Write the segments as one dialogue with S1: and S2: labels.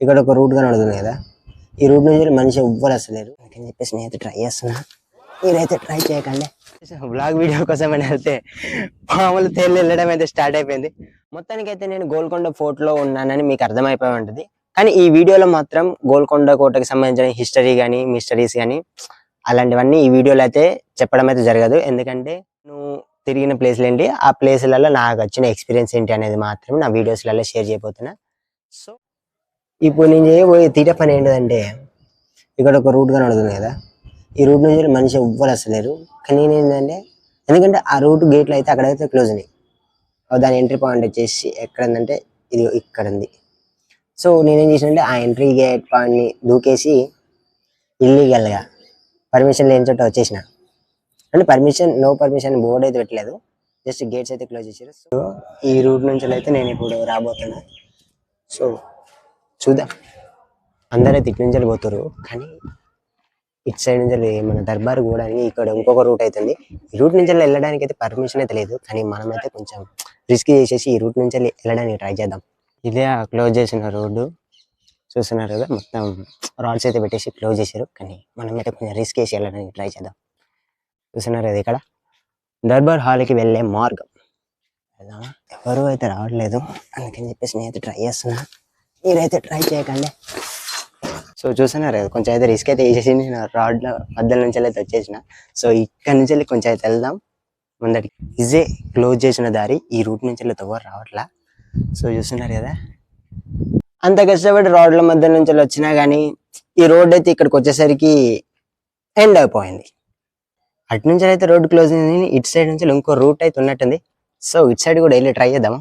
S1: ఇక్కడ ఒక రూట్ కనబడుతుంది కదా, ఈ రూట్ నుంచి మనిషి ఎవ్వరు వస్తలేరు. అందుకని చెప్పేసి నేనైతే ట్రై చేస్తున్నా, మీరైతే ట్రై చేయకండి. బ్లాగ్ వీడియో కోసం అని వెళ్తే పాములు తేలి వెళ్ళడం అయితే స్టార్ట్ అయిపోయింది. మొత్తానికి అయితే నేను గోల్కొండ ఫోర్ట్లో ఉన్నానని మీకు అర్థమైపోయి ఉంటుంది. కానీ ఈ వీడియోలో మాత్రం గోల్కొండ కోటకి సంబంధించిన హిస్టరీ కానీ మిస్టరీస్ కానీ అలాంటివన్నీ ఈ వీడియోలో అయితే చెప్పడం అయితే జరగదు. ఎందుకంటే నువ్వు తిరిగిన ప్లేస్లు ఏంటి, ఆ ప్లేస్లలో నాకు వచ్చిన ఎక్స్పీరియన్స్ ఏంటి అనేది మాత్రం నా వీడియోస్లలో షేర్ చేయబోతున్నా. సో ఇప్పుడు నేను చేయబోయే తీట పని ఏంటిదంటే, ఇక్కడ ఒక రూట్ కనబడుతుంది కదా, ఈ రూట్ నుంచి మనిషి ఎవ్వరు వస్తలేరు. కానీ ఏంటంటే, ఎందుకంటే ఆ రూట్ గేట్లు అయితే అక్కడైతే క్లోజ్ ఉన్నాయి. దాని ఎంట్రీ పాయింట్ వచ్చేసి ఎక్కడంటే ఇది ఇక్కడ ఉంది. సో నేనేం చేసినంటే ఆ ఎంట్రీ గేట్ పాయింట్ని దూకేసి ఇల్లీగల్గా పర్మిషన్ లేని చోట వచ్చేసిన. అంటే పర్మిషన్ నో పర్మిషన్ బోర్డు అయితే పెట్టలేదు, జస్ట్ గేట్స్ అయితే క్లోజ్ చేశారు. సో ఈ రూట్ నుంచి అయితే నేను ఇప్పుడు రాబోతున్నా. సో చూద్దాం, అందరైతే ఇటు నుంచి పోతారు, కానీ ఇటు సైడ్ నుంచి మన దర్బార్ కూడా ఇక్కడ ఇంకొక రూట్ అవుతుంది. ఈ రూట్ నుంచి వెళ్ళడానికి అయితే పర్మిషన్ అయితే లేదు, కానీ మనమైతే కొంచెం రిస్క్ చేసేసి ఈ రూట్ నుంచి వెళ్ళడానికి ట్రై చేద్దాం. ఇదే క్లోజ్ చేసిన రోడ్డు చూస్తున్నారు కదా, మొత్తం రాడ్స్ అయితే పెట్టేసి క్లోజ్ చేశారు. కానీ మనమైతే కొంచెం రిస్క్ చేసి వెళ్ళడానికి ట్రై చేద్దాం. చూస్తున్నారు కదా ఇక్కడ దర్బార్ హాల్కి వెళ్ళే మార్గం. ఎవరు అయితే రావట్లేదు, అందుకని చెప్పేసి నేనైతే ట్రై చేస్తున్నా, మీరైతే ట్రై చేయకండి. సో చూస్తున్నారు కదా, కొంచెం అయితే రిస్క్ అయితే వేసేసి నేను రాడ్ల మధ్య నుంచి అయితే వచ్చేసిన. సో ఇక్కడ నుంచి వెళ్ళి కొంచెం అయితే వెళ్దాం ముందరికి. ఇదే క్లోజ్ చేసిన దారి, ఈ రూట్ నుంచి వెళ్ళి ఎవరు రావట్లా. సో చూస్తున్నారు కదా, అంత కష్టపడి రోడ్ల మధ్య నుంచి వచ్చినా కానీ ఈ రోడ్ అయితే ఇక్కడికి వచ్చేసరికి ఎండ్ అయిపోయింది. అటు నుంచి అయితే రోడ్ క్లోజ్ అయింది, ఇటు సైడ్ నుంచి ఇంకో రూట్ అయితే ఉన్నట్టుంది. సో ఇటు సైడ్ కూడా వెళ్ళి ట్రై చేద్దాం.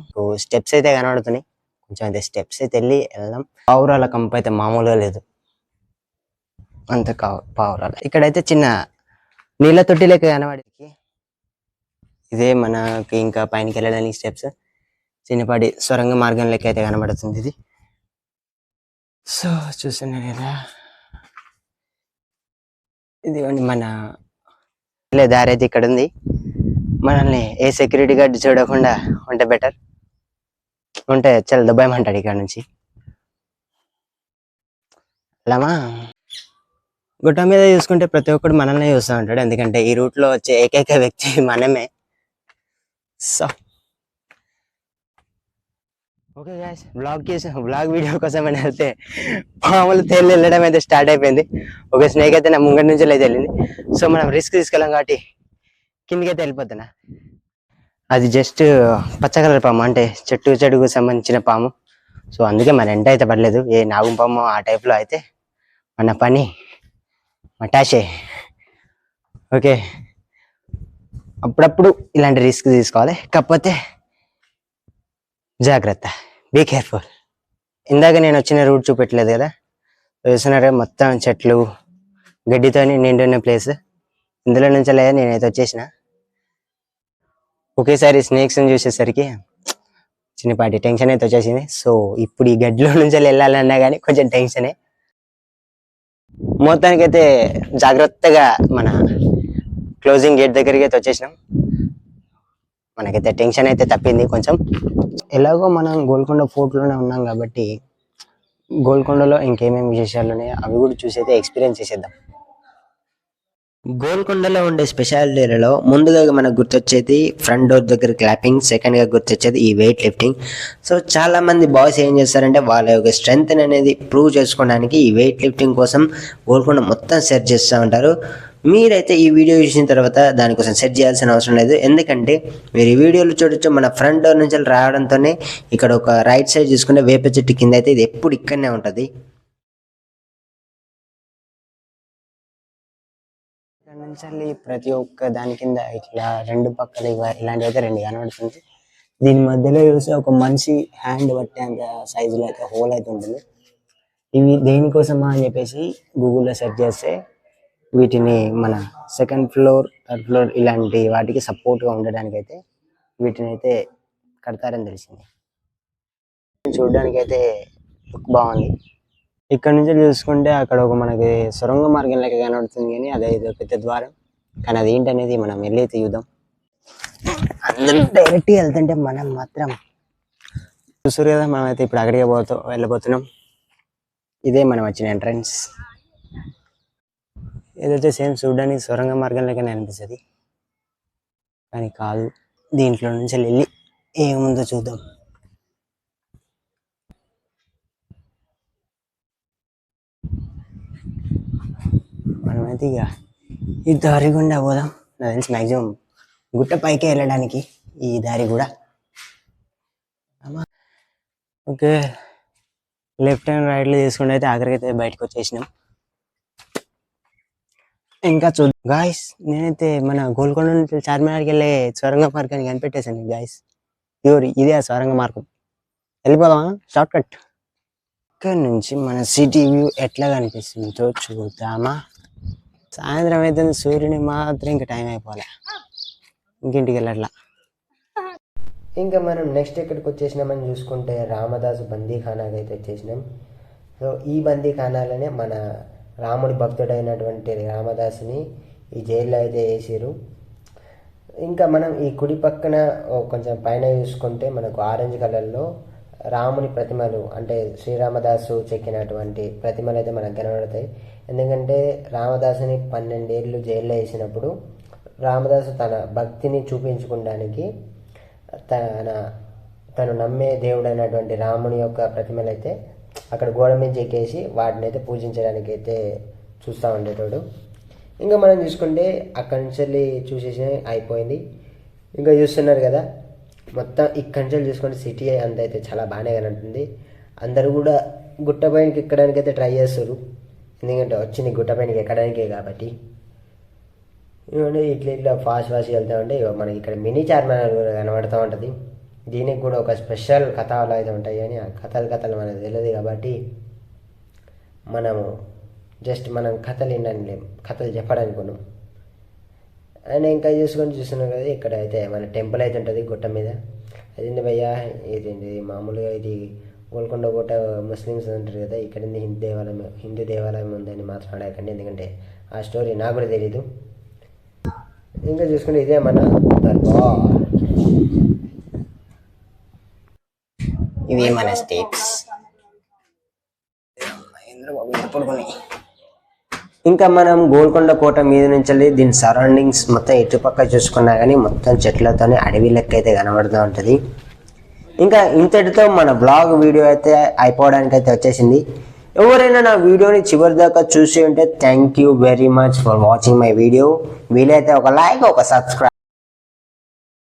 S1: స్టెప్స్ అయితే కనబడుతున్నాయి, కొంచెం అయితే స్టెప్స్ అయితే వెళ్ళి వెళ్దాం. పావురాల కంపు అయితే మామూలుగా లేదు, అంత పావురాల. ఇక్కడైతే చిన్న నీళ్ళ తొట్టి లెక్క కనబడికి, ఇదే మనకి ఇంకా పైనకి వెళ్ళడానికి స్టెప్స్, చిన్నపాటి సొరంగ మార్గం లెక్క అయితే కనబడుతుంది ఇది. సో చూస్తున్నారు కదా, ఇది మన దారి అయితే ఇక్కడ ఉంది. మనల్ని ఏ సెక్యూరిటీ గార్డ్ చూడకుండా ఉంటే బెటర్, ఉంటే చాలా దెబ్బయమంటాడు ఇక్కడ నుంచి. అలామా గుట్ట మీద చూసుకుంటే ప్రతి ఒక్కడు మనల్ని చూస్తూ ఉంటాడు, ఎందుకంటే ఈ రూట్ లో వచ్చే ఏకైక వ్యక్తి మనమే. So okay guys, blog video కోసం అని వెళ్తే పాములు తేలి వెళ్ళడం అయితే స్టార్ట్ అయిపోయింది. ఒక స్నేక్ అయితే నా ముంగటి నుంచి అయితే వెళ్ళింది. సో మనం రిస్క్ తీసుకెళ్ళాం కాబట్టి కిందికి అయితే వెళ్ళిపోతున్నా. అది జస్ట్ పచ్చ కలర్ పాము, అంటే చెట్టుకు సంబంధించిన పాము. సో అందుకే మన ఎంట అయితే పడలేదు, ఏ నాగం పాము ఆ టైప్లో అయితే మన పని మటాషే. ఓకే, అప్పుడప్పుడు ఇలాంటి రిస్క్ తీసుకోవాలి, కాకపోతే జాగ్రత్త, బీ కేర్ఫుల్. ఇందాక నేను వచ్చిన రూట్ చూపెట్టలేదు కదా, చూస్తున్నారు మొత్తం చెట్లు గడ్డితో నిండున్న ప్లేస్. ఇందులో నుంచి నేనైతే వచ్చేసిన. ఒకేసారి స్నేక్స్ని చూసేసరికి చిన్నపాటి టెన్షన్ అయితే వచ్చేసింది. సో ఇప్పుడు ఈ గడ్డిలో నుంచి వెళ్ళాలన్నా కానీ కొంచెం టెన్షనే. మొత్తానికైతే జాగ్రత్తగా మన క్లోజింగ్ గేట్ దగ్గరికి అయితే వచ్చేసినాం. మనకైతే టెన్షన్ అయితే తప్పింది కొంచెం. ఎలాగో మనం గోల్కొండ ఫోర్ట్లోనే ఉన్నాం కాబట్టి గోల్కొండలో ఇంకేమేమి విశేషాలు ఉన్నాయో అవి కూడా చూసి అయితే ఎక్స్పీరియన్స్ చేసేద్దాం. గోల్కొండలో ఉండే స్పెషాలిటీలలో ముందుగా మనకు గుర్తొచ్చేది ఫ్రంట్ డోర్ దగ్గర క్లాపింగ్, సెకండ్ గా గుర్తొచ్చేది ఈ వెయిట్ లిఫ్టింగ్. సో చాలా మంది బాయ్స్ ఏం చేస్తారంటే వాళ్ళ యొక్క స్ట్రెంగ్త్ అనేది ప్రూవ్ చేసుకోవడానికి ఈ వెయిట్ లిఫ్టింగ్ కోసం గోల్కొండ మొత్తం సెర్చ్ చేస్తూ ఉంటారు. మీరైతే ఈ వీడియో చూసిన తర్వాత దానికోసం సెట్ చేయాల్సిన అవసరం లేదు, ఎందుకంటే మీరు ఈ వీడియోలో చూడొచ్చు మన ఫ్రంట్ డోర్ నుంచి రావడంతోనే ఇక్కడ ఒక రైట్ సైడ్ చూసుకుంటే వేప చెట్టు కింద అయితే ఇది ఎప్పుడు ఇక్కడనే ఉంటుంది. ఇక్కడ నుంచి ప్రతి ఒక్క దాని కింద ఇట్లా రెండు పక్కల ఇలాంటివి అయితే రెండు కనబడుతుంది. దీని మధ్యలో చూస్తే ఒక మనిషి హ్యాండ్ పట్టే అంత సైజులో అయితే హోల్ అయితే ఉంటుంది. ఇవి దేనికోసమా అని చెప్పేసి గూగుల్లో సెర్చ్ చేస్తే వీటిని మన సెకండ్ ఫ్లోర్, థర్డ్ ఫ్లోర్ ఇలాంటి వాటికి సపోర్ట్గా ఉండడానికి అయితే వీటిని అయితే కడతారని తెలిసింది. చూడడానికి అయితే లుక్ బాగుంది. ఇక్కడ నుంచి చూసుకుంటే అక్కడ ఒక మనకి సొరంగ మార్గం లెక్క కనబడుతుంది, కానీ అదే పెద్ద ద్వారం. కానీ అది ఏంటనేది మనం వెళ్ళైతే చూద్దాం. అందరూ డైరెక్ట్గా వెళ్తుంటే మనం మాత్రం చూసారు కదా, మనం అయితే ఇప్పుడు అక్కడికే వెళ్ళబోతున్నాం. ఇదే మనం వచ్చిన ఎంట్రన్స్. ఏదైతే సేమ్ చూడడానికి సొరంగ మార్గం లెక్కనే అనిపిస్తుంది, కానీ కాదు. దీంట్లో నుంచి వెళ్ళి ఏముందో చూద్దాం. మనమైతే ఇక ఈ దారి గుండా పోదాం. నాకు తెలిసి మ్యాక్సిమం గుట్ట పైకే వెళ్ళడానికి ఈ దారి కూడా. ఓకే, లెఫ్ట్ అండ్ రైట్లో తీసుకుంటే అయితే ఆఖరికి అయితే బయటకు వచ్చేసినాం. ఇంకా చూద్దాం గాయస్. నేనైతే మన గోల్కొండ నుంచి చార్మినార్కి వెళ్ళే సొరంగ మార్గాన్ని కనిపెట్టేశాను గాయస్. ఇదే ఆ సొరంగ మార్గం. వెళ్ళిపోదామా షార్ట్ కట్. ఇక్కడ నుంచి మన సిటీ వ్యూ ఎట్లా కనిపిస్తుందో చూద్దామా. సాయంత్రం అయితే సూర్యుని మాత్రం ఇంకా టైం అయిపోలే, ఇంకింటికి వెళ్ళట్లా. ఇంకా మనం నెక్స్ట్ ఎక్కడికి వచ్చేసినామని చూసుకుంటే రామదాసు బందీఖానాకి అయితే వచ్చేసినాం. సో ఈ బందీఖానాలోనే మన రాముడి భక్తుడైనటువంటి రామదాసుని ఈ జైల్లో అయితే వేసారు. ఇంకా మనం ఈ కుడి పక్కన కొంచెం పైన చూసుకుంటే మనకు ఆరెంజ్ కలర్లో రాముని ప్రతిమలు, అంటే శ్రీరామదాసు చెక్కినటువంటి ప్రతిమలు అయితే మనకు కనబడతాయి. ఎందుకంటే రామదాసుని 12 ఏళ్ళు జైల్లో వేసినప్పుడు రామదాసు తన భక్తిని చూపించుకోవడానికి తను నమ్మే దేవుడైనటువంటి రాముని యొక్క ప్రతిమలు అయితే అక్కడ గోడ మీద చెక్కేసి వాటిని అయితే పూజించడానికి అయితే చూస్తూ ఉండేటోడు. ఇంకా మనం చూసుకుంటే అక్కడి నుంచి చూసేసి అయిపోయింది. ఇంకా చూస్తున్నారు కదా, మొత్తం ఇక్కడి నుంచి చూసుకుంటే సిటీ అంత అయితే చాలా బాగానే కనబడుతుంది. అందరూ కూడా గుట్ట పైనకి ఎక్కడానికి అయితే ట్రై చేస్తారు, ఎందుకంటే వచ్చింది గుట్ట పైనకి ఎక్కడానికే కాబట్టి. ఇవ్వండి ఇట్లా ఫాస్ట్ వెళ్తూ ఉంటే మనకి ఇక్కడ మినీ చార్మినార్ కూడా కనబడుతూ ఉంటుంది. దీనికి కూడా ఒక స్పెషల్ కథలు అయితే ఉంటాయి, కానీ ఆ కథలు మనకు తెలియదు కాబట్టి మనము జస్ట్ మనం కథలు వినడానికి, కథలు చెప్పడానికి ఉన్నాం. అండ్ ఇంకా చూస్తున్నాం కదా, ఇక్కడ అయితే మన టెంపుల్ అయితే ఉంటుంది గుట్ట మీద. అదేంటి భయ్యా, ఇదేంటి మామూలుగా ఇది గోల్కొండ కోట ముస్లిమ్స్ అంటారు కదా, ఇక్కడ హిందూ దేవాలయం ఉందని మాత్రం అడగకండి, ఎందుకంటే ఆ స్టోరీ నాకు కూడా తెలీదు. ఇంకా చూసుకుంటే ఇదే మన దర్బార్, ఇవి మన స్టేట్స్. ఇంకా మనం గోల్కొండ కోట మీద నుంచి వెళ్ళి దీని సరౌండింగ్స్ మొత్తం ఇటుపక్క చూసుకున్నా కానీ మొత్తం చెట్లతోనే అడవి లెక్క అయితే కనబడుతూ ఉంటుంది. ఇంకా ఇంతటితో మన బ్లాగ్ వీడియో అయితే అయిపోవడానికి అయితే వచ్చేసింది. ఎవరైనా నా వీడియోని చివరి దాకా చూసి ఉంటే thank you very much for watching my video. వీలైతే ఒక లైక్, ఒక సబ్స్క్రైబ్.